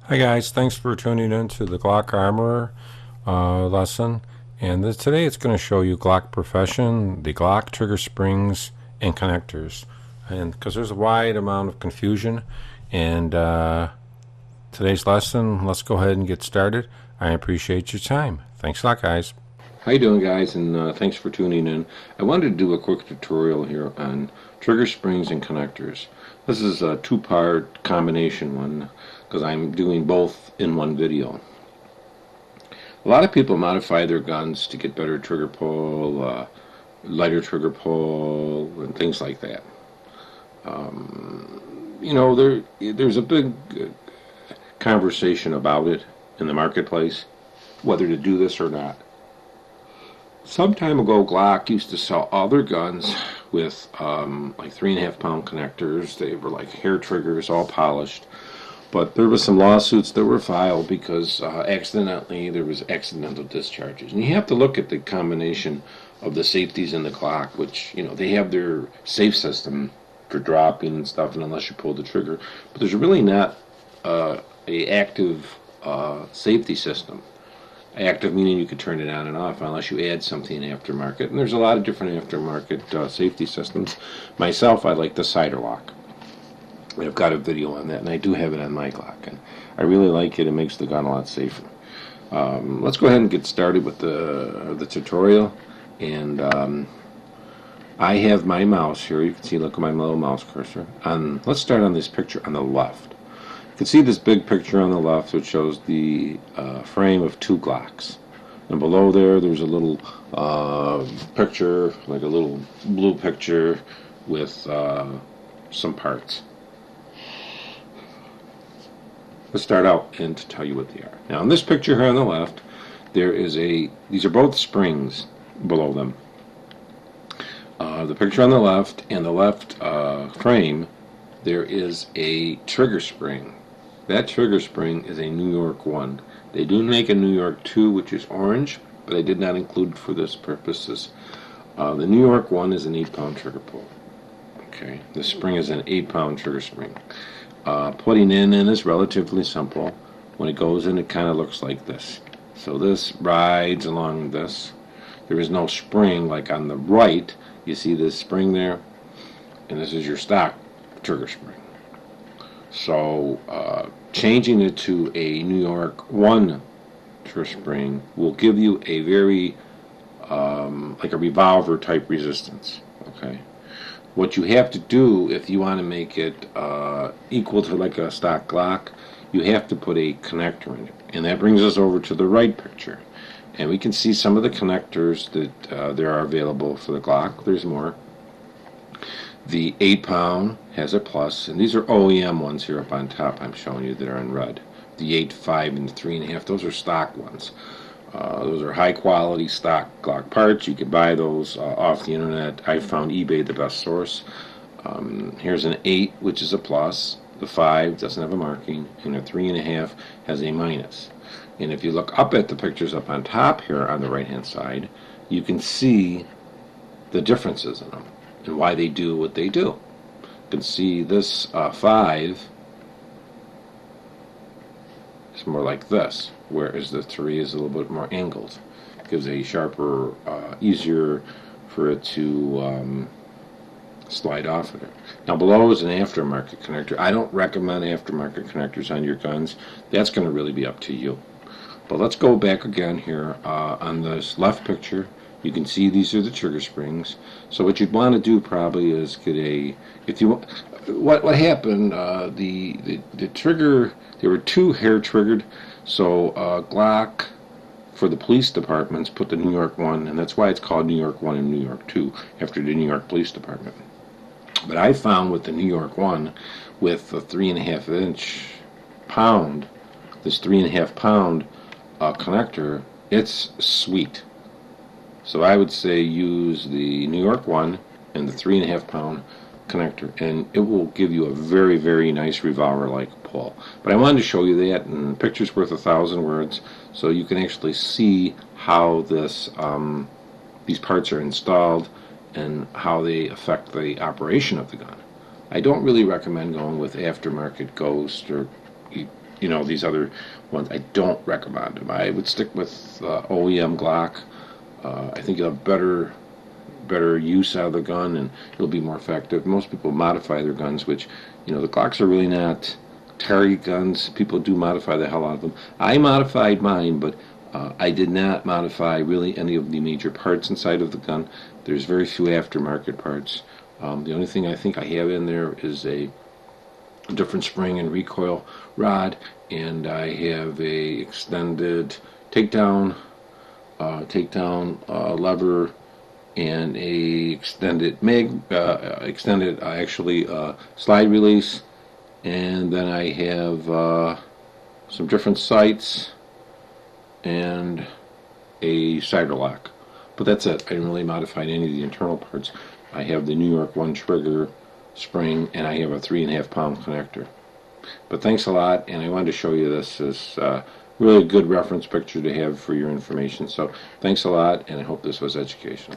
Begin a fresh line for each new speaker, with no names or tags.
Hi guys, thanks for tuning in to the Glock Armor lesson. And today it's going to show you Glock Profession, the Glock trigger springs and connectors. And because there's a wide amount of confusion, and today's lesson, let's go ahead and get started. I appreciate your time. Thanks a lot, guys.
How you doing, guys? And thanks for tuning in. I wanted to do a quick tutorial here on trigger springs and connectors. This is a two-part combination one because I'm doing both in one video. A lot of people modify their guns to get better trigger pull, lighter trigger pull, and things like that. There's a big conversation about it in the marketplace, whether to do this or not. Some time ago, Glock used to sell all their guns with like 3.5 pound connectors. They were like hair triggers, all polished. But there was some lawsuits that were filed because there was accidental discharges. And you have to look at the combination of the safeties in the Glock, which, they have their safe system for dropping and stuff, and unless you pull the trigger. But there's really not a active safety system. Active meaning you could turn it on and off unless you add something aftermarket. And there's a lot of different aftermarket safety systems. Myself, I like the cider lock. I've got a video on that, and I do have it on my Glock. And I really like it. It makes the gun a lot safer. Let's go ahead and get started with the tutorial. And I have my mouse here. You can see, look at my little mouse cursor. Let's start on this picture on the left. You can see this big picture on the left, which shows the frame of two Glocks. And below there's a little picture, like a little blue picture with some parts. Let's start out and to tell you what they are. Now, in this picture here on the left, these are both springs below them. The picture on the left and the left frame, there is a trigger spring. That trigger spring is a New York 1. They do make a New York 2, which is orange, but I did not include for this purposes. The New York 1 is an 8-pound trigger pull. Okay, the spring is an 8-pound trigger spring. Putting in is relatively simple. When it goes in, it kind of looks like this. So this rides along this. There is no spring like on the right. You see this spring there, and this is your stock trigger spring. So changing it to a New York 1 trigger spring will give you a very like a revolver type resistance. Okay, what you have to do if you want to make it equal to like a stock Glock, you have to put a connector in it, and that brings us over to the right picture, and we can see some of the connectors that there are available for the Glock. There's more. The 8-pound has a plus, and these are OEM ones here up on top I'm showing you that are in red. The 8, 5, and the 3.5, those are stock ones. Those are high quality stock Glock parts. You can buy those off the internet. I found eBay the best source. Here's an 8, which is a plus. The 5 doesn't have a marking, and the 3.5 has a minus. And if you look up at the pictures up on top here on the right hand side, you can see the differences in them and why they do what they do. You can see this 5 is more like this, whereas the 3 is a little bit more angled. It gives a sharper, easier for it to slide off of it. Now below is an aftermarket connector. I don't recommend aftermarket connectors on your guns. That's going to really be up to you. But let's go back again here on this left picture. You can see these are the trigger springs. So what you'd want to do probably is get what happened, the trigger, there were two hair triggered, so Glock for the police departments put the New York 1, and that's why it's called New York 1 and New York 2, after the New York Police Department. But I found with the New York 1, with the 3.5 pound, this 3.5 pound connector, it's sweet. So I would say use the New York 1 and the 3.5 pound connector, and it will give you a very, very nice revolver-like pull. But I wanted to show you that, and picture's worth 1,000 words, so you can actually see how these parts are installed and how they affect the operation of the gun. I don't really recommend going with aftermarket Ghost or these other ones. I don't recommend them. I would stick with OEM Glock. I think you'll have better use out of the gun, and it'll be more effective. Most people modify their guns, which, the Glocks are really not target guns. People do modify the hell out of them. I modified mine, but I did not modify really any of the major parts inside of the gun. There's very few aftermarket parts. The only thing I think I have in there is a different spring and recoil rod, and I have a extended takedown lever, and a extended slide release, and then I have some different sights and a cider lock. But that's it. I didn't really modify any of the internal parts. I have the New York 1 trigger spring, and I have a 3.5-pound connector. But thanks a lot, and I wanted to show you this as really a good reference picture to have for your information. So thanks a lot, and I hope this was educational.